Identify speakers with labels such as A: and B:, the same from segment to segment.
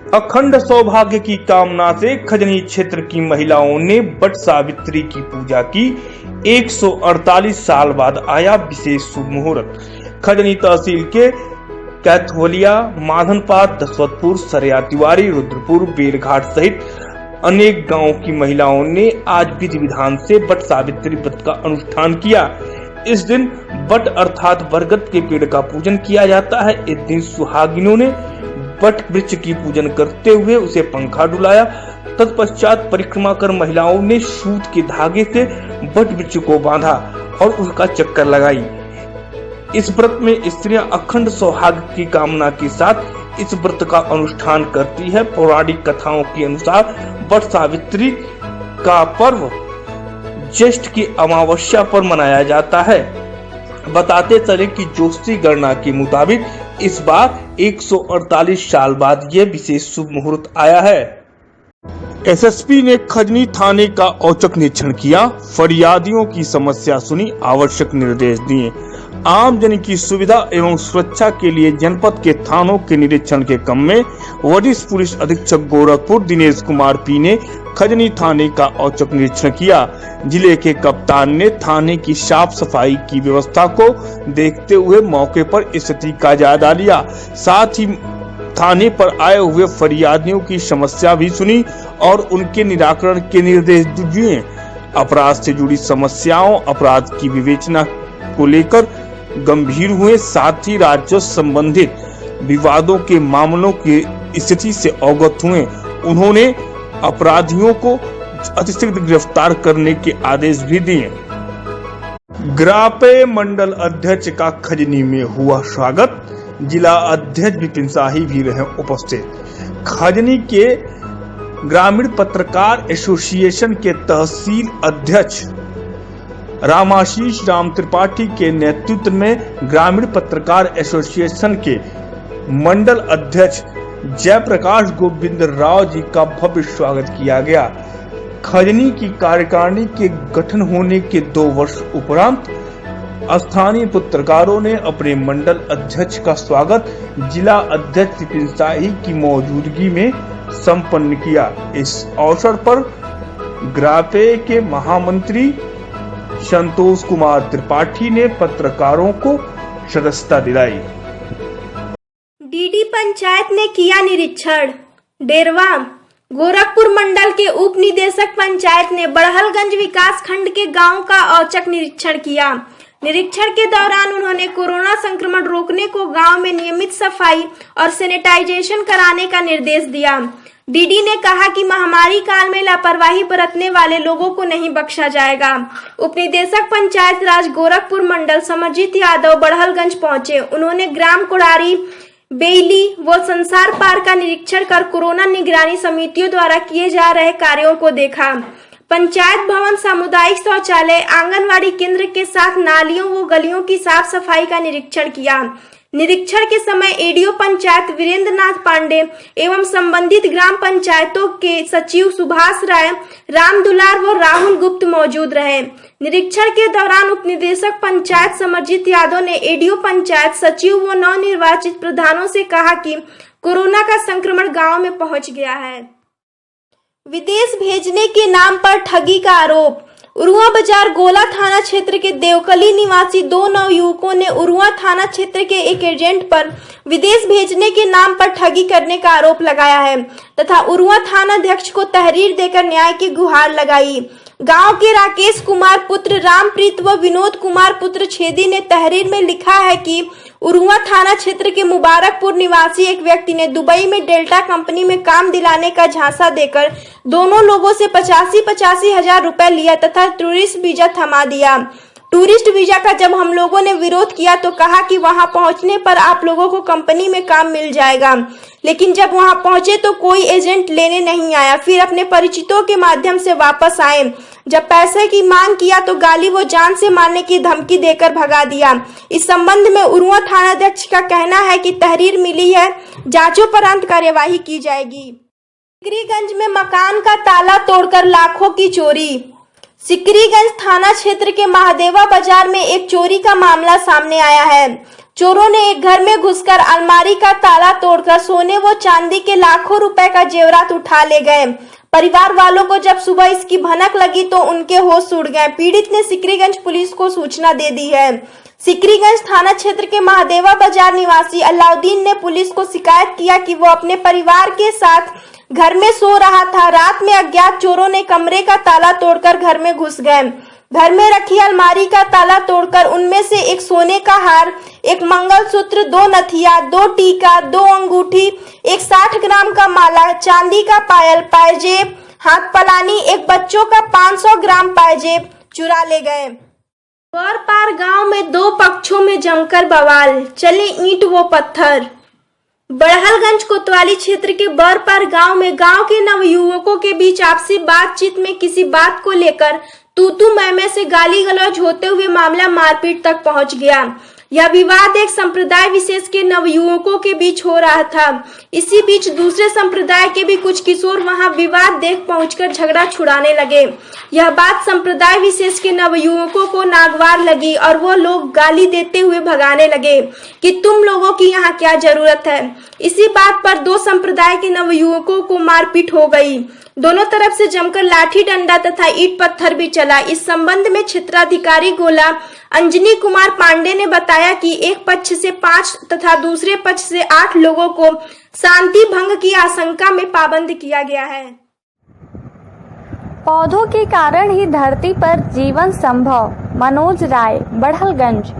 A: अखंड सौभाग्य की कामना से खजनी क्षेत्र की महिलाओं ने वट सावित्री की पूजा की। 148 साल बाद आया विशेष शुभ मुहूर्त। खजनी तहसील के कैथवलिया, माधनपाद, दशवतपुर, सरिया तिवारी, रुद्रपुर, बेलघाट सहित अनेक गांवों की महिलाओं ने आज विधि विधान से वट सावित्री व्रत का अनुष्ठान किया। इस दिन वट अर्थात बरगद के पेड़ का पूजन किया जाता है। इस दिन सुहागिनों ने वट वृक्ष की पूजन करते हुए उसे पंखा डुलाया। तत्पश्चात परिक्रमा कर महिलाओं ने सूत के धागे से वट वृक्ष को बांधा और उसका चक्कर लगाई। इस व्रत में स्त्रियां अखंड सौभाग्य की कामना के साथ इस व्रत का अनुष्ठान करती है। पौराणिक कथाओं के अनुसार वट सावित्री का पर्व ज्येष्ठ की अमावस्या पर मनाया जाता है। बताते चले कि ज्योतिषी गणना के मुताबिक इस बार 148 साल बाद यह विशेष शुभ मुहूर्त आया है। एसएसपी ने खजनी थाने का औचक निरीक्षण किया, फरियादियों की समस्या सुनी, आवश्यक निर्देश दिए। आम जन की सुविधा एवं सुरक्षा के लिए जनपद के थानों के निरीक्षण के क्रम में वरिष्ठ पुलिस अधीक्षक गोरखपुर दिनेश कुमार पी ने खजनी थाने का औचक निरीक्षण किया। जिले के कप्तान ने थाने की साफ सफाई की व्यवस्था को देखते हुए मौके पर स्थिति का जायजा लिया। साथ ही थाने पर आए हुए फरियादियों की समस्या भी सुनी और उनके निराकरण के निर्देश दिए। अपराध से जुड़ी समस्याओं, अपराध की विवेचना को लेकर गंभीर हुए। साथ ही राज्य संबंधित विवादों के मामलों की स्थिति से अवगत हुए। उन्होंने अपराधियों को अतिशीघ्र गिरफ्तार करने के आदेश भी दिए। ग्रापे मंडल अध्यक्ष का खजनी में हुआ स्वागत। जिला अध्यक्ष विपिन शाही भी रहे उपस्थित। खजनी के ग्रामीण पत्रकार एसोसिएशन के तहसील अध्यक्ष रामाशीष राम त्रिपाठी के नेतृत्व में ग्रामीण पत्रकार एसोसिएशन के मंडल अध्यक्ष जयप्रकाश गोविंद राव जी का भव्य स्वागत किया गया। खजनी की कार्यकारिणी के गठन होने के 2 वर्ष उपरांत स्थानीय पत्रकारों ने अपने मंडल अध्यक्ष का स्वागत जिला अध्यक्ष विपिन शाही की मौजूदगी में संपन्न किया। इस अवसर पर ग्रापे के महामंत्री संतोष कुमार त्रिपाठी ने पत्रकारों को सदस्यता दिलाई।
B: डीडी पंचायत ने किया निरीक्षण। डेरवा गोरखपुर मंडल के उप निदेशक पंचायत ने बड़हलगंज विकास खंड के गांव का औचक निरीक्षण किया। निरीक्षण के दौरान उन्होंने कोरोना संक्रमण रोकने को गांव में नियमित सफाई और सैनिटाइजेशन कराने का निर्देश दिया। डीडी ने कहा कि महामारी काल में लापरवाही बरतने वाले लोगों को नहीं बख्शा जाएगा। उप निदेशक पंचायत राज गोरखपुर मंडल समरजीत यादव बड़हलगंज पहुंचे। उन्होंने ग्राम कोड़ारी, बेली व संसार पार्क का निरीक्षण कर कोरोना निगरानी समितियों द्वारा किए जा रहे कार्यों को देखा। पंचायत भवन, सामुदायिक शौचालय, आंगनवाड़ी केंद्र के साथ नालियों व गलियों की साफ सफाई का निरीक्षण किया। निरीक्षण के समय एडीओ पंचायत वीरेंद्र नाथ पांडे एवं संबंधित ग्राम पंचायतों के सचिव सुभाष राय, राम दुलार व राहुल गुप्त मौजूद रहे। निरीक्षण के दौरान उप निदेशक पंचायत समरजीत यादव ने एडीओ पंचायत, सचिव व नवनिर्वाचित प्रधानों से कहा कि कोरोना का संक्रमण गांव में पहुंच गया है। विदेश भेजने के नाम पर ठगी का आरोप। उरुआ बाजार गोला थाना क्षेत्र के देवकली निवासी 2 नवयुवकों ने उरुआ थाना क्षेत्र के एक एजेंट पर विदेश भेजने के नाम पर ठगी करने का आरोप लगाया है तथा उरुआ थाना अध्यक्ष को तहरीर देकर न्याय की गुहार लगाई। गांव के राकेश कुमार पुत्र रामप्रीत व विनोद कुमार पुत्र छेदी ने तहरीर में लिखा है कि उरुआ थाना क्षेत्र के मुबारकपुर निवासी एक व्यक्ति ने दुबई में डेल्टा कंपनी में काम दिलाने का झांसा देकर दोनों लोगों से 85 हजार रुपए लिया तथा टूरिस्ट वीजा थमा दिया। टूरिस्ट वीजा का जब हम लोगों ने विरोध किया तो कहा कि वहां पहुंचने पर आप लोगों को कंपनी में काम मिल जाएगा, लेकिन जब वहां पहुंचे तो कोई एजेंट लेने नहीं आया। फिर अपने परिचितों के माध्यम से वापस आए। जब पैसे की मांग किया तो गाली व जान से मारने की धमकी देकर भगा दिया। इस संबंध में उरुआ थानाध्यक्ष का कहना है कि तहरीर मिली है, जांचोपरांत कार्यवाही की जाएगी। सिकरीगंज में मकान का ताला तोड़कर लाखों की चोरी। सिकरीगंज थाना क्षेत्र के महादेवा बाजार में एक चोरी का मामला सामने आया है। चोरों ने एक घर में घुसकर अलमारी का ताला तोड़कर सोने व चांदी के लाखों रुपए का जेवरात उठा ले गए। परिवार वालों को जब सुबह इसकी भनक लगी तो उनके होश उड़ गए। पीड़ित ने सिकरीगंज पुलिस को सूचना दे दी है। सिकरीगंज थाना क्षेत्र के महादेवा बाजार निवासी अलाउद्दीन ने पुलिस को शिकायत किया कि वो अपने परिवार के साथ घर में सो रहा था। रात में अज्ञात चोरों ने कमरे का ताला तोड़कर घर में घुस गए। घर में रखी अलमारी का ताला तोड़कर उनमें से एक सोने का हार, एक मंगलसूत्र, 2 नथिया, 2 टीका, 2 अंगूठी, एक 60 ग्राम का माला, चांदी का पायल, पायजेब, हाथ पलानी, एक बच्चों का 500 ग्राम पायजेब चुरा ले गए। बरपार गांव में 2 पक्षों में जमकर बवाल, चले ईंट व पत्थर। बड़हलगंज कोतवाली क्षेत्र के बरपार गांव में गांव के नवयुवकों के बीच आपसी बातचीत में किसी बात को लेकर तू मैं से गाली गलौज होते हुए मामला मारपीट तक पहुंच गया। यह विवाद एक संप्रदाय विशेष के नवयुवकों के बीच हो रहा था। इसी बीच दूसरे संप्रदाय के भी कुछ किशोर वहां विवाद देख पहुंचकर झगड़ा छुड़ाने लगे। यह बात संप्रदाय विशेष के नवयुवकों को नागवार लगी और वो लोग गाली देते हुए भगाने लगे कि तुम लोगों की यहाँ क्या जरूरत है। इसी बात पर 2 संप्रदाय के नवयुवकों को मारपीट हो गई। दोनों तरफ से जमकर लाठी डंडा तथा ईंट पत्थर भी चला। इस संबंध में क्षेत्राधिकारी गोला अंजनी कुमार पांडे ने बताया कि एक पक्ष से 5 तथा दूसरे पक्ष से 8 लोगों को शांति भंग की आशंका में पाबंद किया गया है।
C: पौधों के कारण ही धरती पर जीवन संभव, मनोज राय, बड़हलगंज।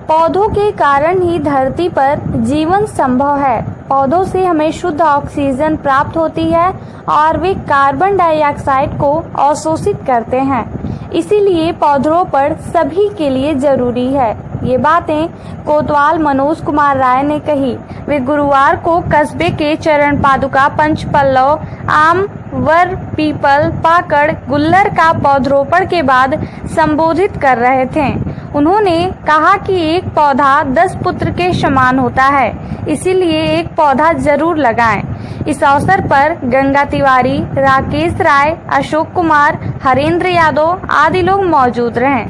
C: पौधों के कारण ही धरती पर जीवन संभव है। पौधों से हमें शुद्ध ऑक्सीजन प्राप्त होती है और वे कार्बन डाइऑक्साइड को अवशोषित करते हैं। इसीलिए पौधरोपण सभी के लिए जरूरी है। ये बातें कोतवाल मनोज कुमार राय ने कही। वे गुरुवार को कस्बे के चरण पादुका, पंचपल्लव, आम, वर, पीपल, पाकड़, गुल्लर का पौधरोपण के बाद संबोधित कर रहे थे। उन्होंने कहा कि एक पौधा 10 पुत्र के समान होता है, इसीलिए एक पौधा जरूर लगाएं। इस अवसर पर गंगा तिवारी, राकेश राय, अशोक कुमार, हरेंद्र यादव आदि लोग मौजूद रहे।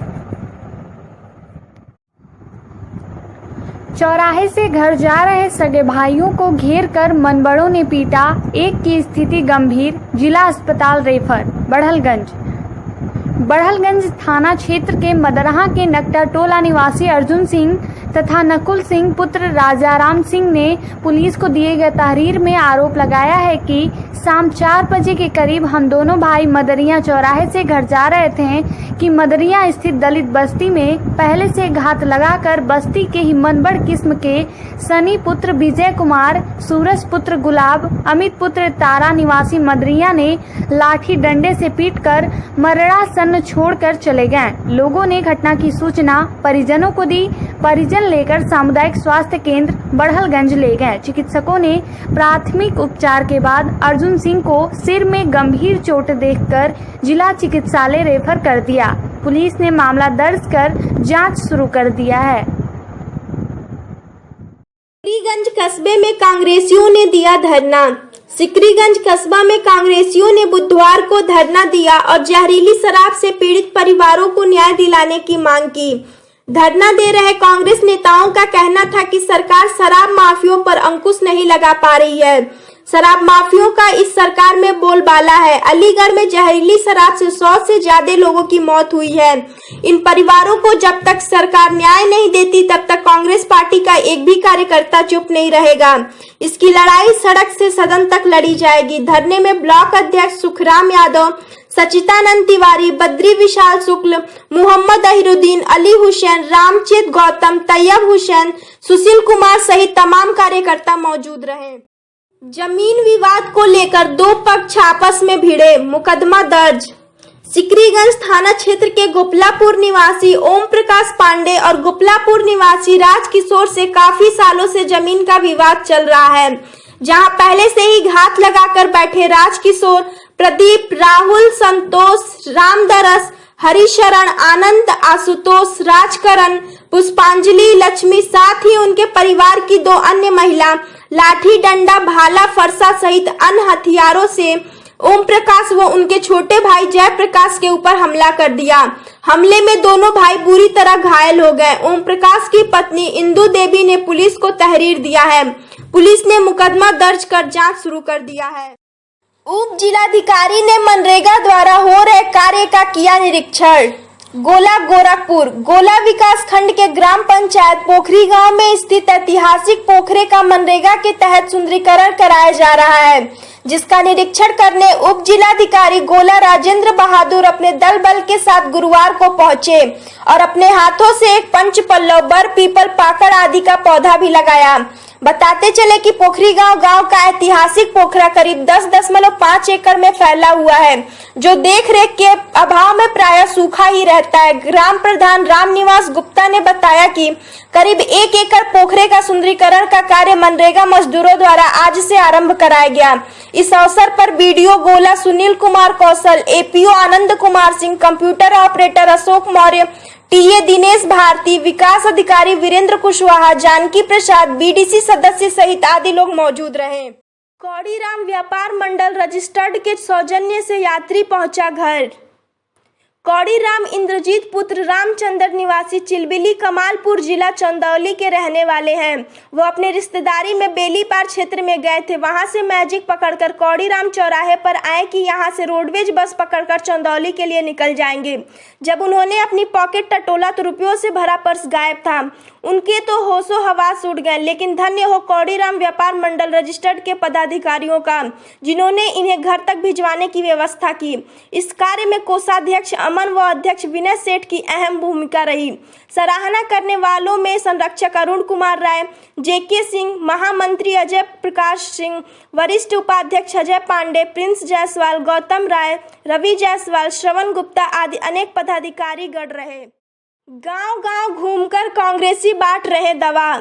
C: चौराहे से घर जा रहे सगे भाइयों को घेर कर मनबड़ों ने पीटा, एक की स्थिति गंभीर, जिला अस्पताल रेफर। बड़हलगंज थाना क्षेत्र के मदरहा के नकटा टोला निवासी अर्जुन सिंह तथा नकुल सिंह पुत्र राजाराम सिंह ने पुलिस को दिए गए तहरीर में आरोप लगाया है कि शाम 4 बजे के करीब हम दोनों भाई मदरिया चौराहे से घर जा रहे थे कि मदरिया स्थित दलित बस्ती में पहले से घात लगाकर बस्ती के ही मनबड़ किस्म के सनी पुत्र विजय कुमार, सूरज पुत्र गुलाब, अमित पुत्र तारा निवासी मदरिया ने लाठी डंडे से पीटकर मरड़ा सन छोड़कर चले गए। लोगों ने घटना की सूचना परिजनों को दी। परिजन लेकर सामुदायिक स्वास्थ्य केंद्र बड़हलगंज ले गए। चिकित्सकों ने प्राथमिक उपचार के बाद अर्जुन सिंह को सिर में गंभीर चोट देखकर जिला चिकित्सालय रेफर कर दिया। पुलिस ने मामला दर्ज कर जांच शुरू कर दिया है।
B: सिकरीगंज कस्बे में कांग्रेसियों ने दिया धरना। सिकरीगंज कस्बा में कांग्रेसियों ने बुधवार को धरना दिया और जहरीली शराब से पीड़ित परिवारों को न्याय दिलाने की मांग की। धरना दे रहे कांग्रेस नेताओं का कहना था कि सरकार शराब माफियों पर अंकुश नहीं लगा पा रही है। शराब माफियों का इस सरकार में बोलबाला है। अलीगढ़ में जहरीली शराब से 100 से ज्यादा लोगों की मौत हुई है। इन परिवारों को जब तक सरकार न्याय नहीं देती तब तक कांग्रेस पार्टी का एक भी कार्यकर्ता चुप नहीं रहेगा। इसकी लड़ाई सड़क से सदन तक लड़ी जाएगी। धरने में ब्लॉक अध्यक्ष सुखराम यादव, सचितानंद तिवारी, बद्री विशाल शुक्ल, मोहम्मद अहिरुद्दीन, अली हुसैन, रामचेत गौतम, तैयब हुसैन, सुशील कुमार सहित तमाम कार्यकर्ता मौजूद रहे। जमीन विवाद को लेकर 2 पक्ष आपस में भिड़े, मुकदमा दर्ज। सिकरीगंज थाना क्षेत्र के गोपलापुर निवासी ओम प्रकाश पांडे और गोपलापुर निवासी राजकिशोर से काफी सालों से जमीन का विवाद चल रहा है, जहां पहले से ही घात लगाकर बैठे राजकिशोर, प्रदीप, राहुल, संतोष, रामदरस, हरिशरण, आनंद, आशुतोष, राजकरण, पुष्पांजलि, लक्ष्मी, साथ ही उनके परिवार की 2 अन्य महिला लाठी डंडा, भाला, फरसा सहित अन्य हथियारों से ओम प्रकाश व उनके छोटे भाई जय प्रकाश के ऊपर हमला कर दिया। हमले में दोनों भाई बुरी तरह घायल हो गए। ओम प्रकाश की पत्नी इंदु देवी ने पुलिस को तहरीर दिया है। पुलिस ने मुकदमा दर्ज कर जांच शुरू कर दिया है। उप जिलाधिकारी ने मनरेगा द्वारा हो रहे कार्य का किया निरीक्षण। गोला गोरखपुर गोला विकास खंड के ग्राम पंचायत पोखरी गांव में स्थित ऐतिहासिक पोखरे का मनरेगा के तहत सुंदरीकरण कराया जा रहा है, जिसका निरीक्षण करने उप जिलाधिकारी गोला राजेंद्र बहादुर अपने दल बल के साथ गुरुवार को पहुंचे और अपने हाथों से एक पंच पल्लव, बर, पीपल, पाकड़ आदि का पौधा भी लगाया। बताते चले कि पोखरी गांव का ऐतिहासिक पोखरा करीब 10.5 एकड़ में फैला हुआ है, जो देख रेख के अभाव में प्रायः सूखा ही रहता है। ग्राम प्रधान रामनिवास गुप्ता ने बताया कि करीब 1 एकड़ पोखरे का सुंदरीकरण का कार्य मनरेगा मजदूरों द्वारा आज से आरंभ कराया गया। इस अवसर पर BDO Gola Sunil Kumar Kaushal, APO Anand Kumar Singh, computer operator Ashok Maurya, TA Dinesh Bharti, विकास अधिकारी वीरेंद्र कुशवाहा, जानकी प्रसाद, बीडीसी सदस्य सहित आदि लोग मौजूद रहे। कौड़ीराम व्यापार मंडल रजिस्टर्ड के सौजन्य से यात्री पहुंचा घर। कौड़ीराम इंद्रजीत पुत्र रामचंद्र निवासी चिलबिली कमालपुर जिला चंदौली के रहने वाले हैं। वो अपने रिश्तेदारी में बेलीपार क्षेत्र में गए थे। वहां से मैजिक पकड़कर कौड़ीराम चौराहे पर आए कि यहां से रोडवेज बस पकड़कर चंदौली के लिए निकल जाएंगे। जब उन्होंने अपनी पॉकेट टटोला तो रुपयों से भरा पर्स गायब था। उनके तो होशो हवास उड़ गए, लेकिन धन्य हो कौड़ीराम व्यापार मंडल रजिस्टर्ड के पदाधिकारियों का, जिन्होंने इन्हें घर तक भिजवाने की व्यवस्था की। इस कार्य में कोषाध्यक्ष अमन व अध्यक्ष विनय सेठ की अहम भूमिका रही। सराहना करने वालों में संरक्षक अरुण कुमार राय, जेके सिंह, महामंत्री अजय प्रकाश सिंह, वरिष्ठ उपाध्यक्ष अजय पांडे, प्रिंस जायसवाल, गौतम राय, रवि जायसवाल, श्रवण गुप्ता आदि अनेक पदाधिकारी गढ़ रहे। गांव-गांव घूमकर कांग्रेसी बांट रहे दवा।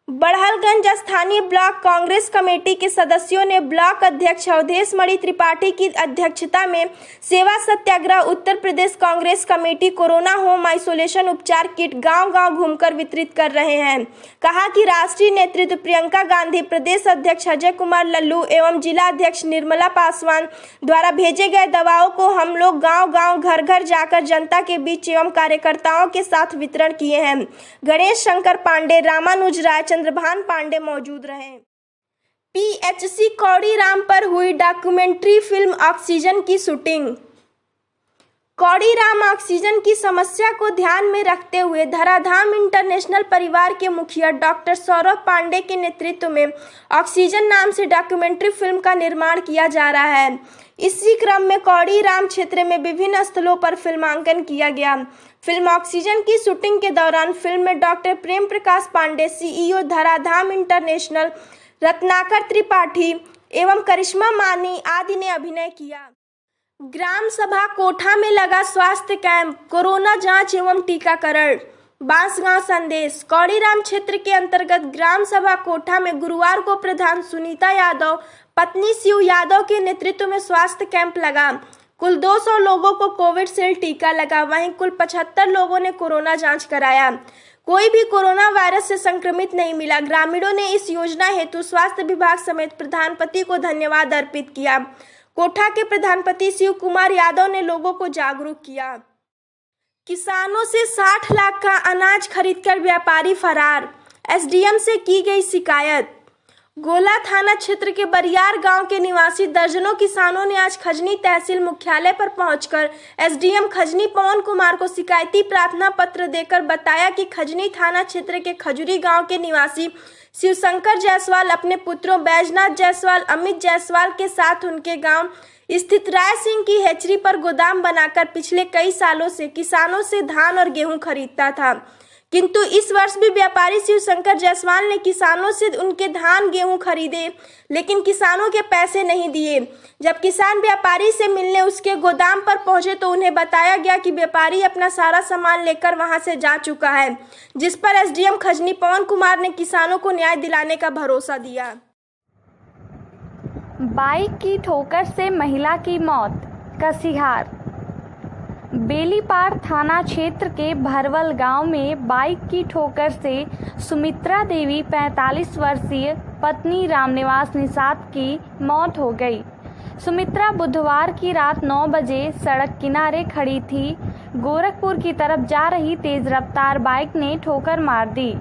B: बड़हलगंज स्थानीय ब्लॉक कांग्रेस कमेटी के सदस्यों ने ब्लॉक अध्यक्ष अवधेश मणि त्रिपाठी की अध्यक्षता में सेवा सत्याग्रह Uttar Pradesh Congress committee corona home isolation उपचार किट गांव-गांव घूमकर वितरित कर रहे हैं। कहा कि राष्ट्रीय नेतृत्व प्रियंका गांधी, प्रदेश अध्यक्ष अजय कुमार लल्लू एवं जिला अध्यक्ष निर्मला पासवान द्वारा भेजे गए दवाओं को हम लोग गाँव-गाँव घर-घर जाकर जनता के बीच एवं कार्यकर्ताओं के साथ वितरण किए हैं। गणेश शंकर पांडे, रामानुज राय, चंद्रभान पांडे मौजूद रहे। पीएचसी कौड़ीराम पर हुई डॉक्यूमेंट्री फिल्म ऑक्सीजन की शूटिंग। कौड़ीराम ऑक्सीजन की समस्या को ध्यान में रखते हुए धराधाम इंटरनेशनल परिवार के मुखिया डॉक्टर सौरभ पांडे के नेतृत्व में ऑक्सीजन नाम से डॉक्यूमेंट्री फिल्म का निर्माण किया जा रहा है। इसी क्रम में कौड़ीराम क्षेत्र में विभिन्न स्थलों पर फिल्मांकन किया गया। फिल्म ऑक्सीजन की शूटिंग के दौरान फिल्म में doctor Prem Prakash Pandey, CEO धराधाम international, Ratnakar Tripathi एवं करिश्मा मानी आदि ने अभिनय किया। ग्राम सभा कोठा में लगा स्वास्थ्य कैंप, कोरोना जांच एवं टीकाकरण। बांसगांव संदेश। कौड़ीराम क्षेत्र के अंतर्गत ग्राम सभा कोठा में गुरुवार को प्रधान सुनीता यादव, पत्नी शिव यादव के नेतृत्व में स्वास्थ्य कैंप लगा। कुल 200 लोगों को कोविडशील्ड टीका लगा। वहीं कुल 75 लोगों ने कोरोना जांच कराया। कोई भी कोरोना वायरस से संक्रमित नहीं मिला। ग्रामीणों ने इस योजना हेतु स्वास्थ्य विभाग समेत प्रधानपति को धन्यवाद अर्पित किया। कोठा के प्रधानपति शिव कुमार यादव ने लोगों को जागरूक किया। किसानों से 60 लाख का अनाज खरीदकर व्यापारी फरार, एसडीएम से की गई शिकायत। गोला थाना क्षेत्र के बरियार गांव के निवासी दर्जनों किसानों ने आज खजनी तहसील मुख्यालय पर पहुंचकर एसडीएम खजनी पवन कुमार को शिकायती प्रार्थना पत्र देकर बताया कि खजनी थाना क्षेत्र के खजुरी गांव के निवासी शिवशंकर जायसवाल अपने पुत्रों बैजनाथ जायसवाल, अमित जायसवाल के साथ उनके गांव स्थित राय सिंह की हेचरी पर गोदाम बनाकर पिछले कई सालों से किसानों से धान और गेहूं खरीदता था, किंतु इस वर्ष भी व्यापारी शिवशंकर जायसवाल ने किसानों से उनके धान गेहूं खरीदे, लेकिन किसानों के पैसे नहीं दिए। जब किसान व्यापारी से मिलने उसके गोदाम पर पहुंचे तो उन्हें बताया गया कि व्यापारी अपना सारा सामान लेकर वहां से जा चुका है, जिस पर एसडीएम खजनी पवन कुमार ने किसानों को न्याय दिलाने का भरोसा दिया।
C: बाइक की ठोकर से महिला की मौत, कसिहार। बेलीपार थाना क्षेत्र के भरवल गांव में बाइक की ठोकर से सुमित्रा देवी 45 वर्षीय पत्नी रामनिवास निषाद की मौत हो गई। सुमित्रा बुधवार की रात 9 बजे सड़क किनारे खड़ी थी। गोरखपुर की तरफ जा रही तेज रफ्तार बाइक ने ठोकर मार दी।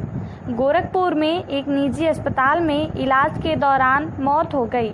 C: गोरखपुर में एक निजी अस्पताल में इलाज के दौरान मौत हो गई।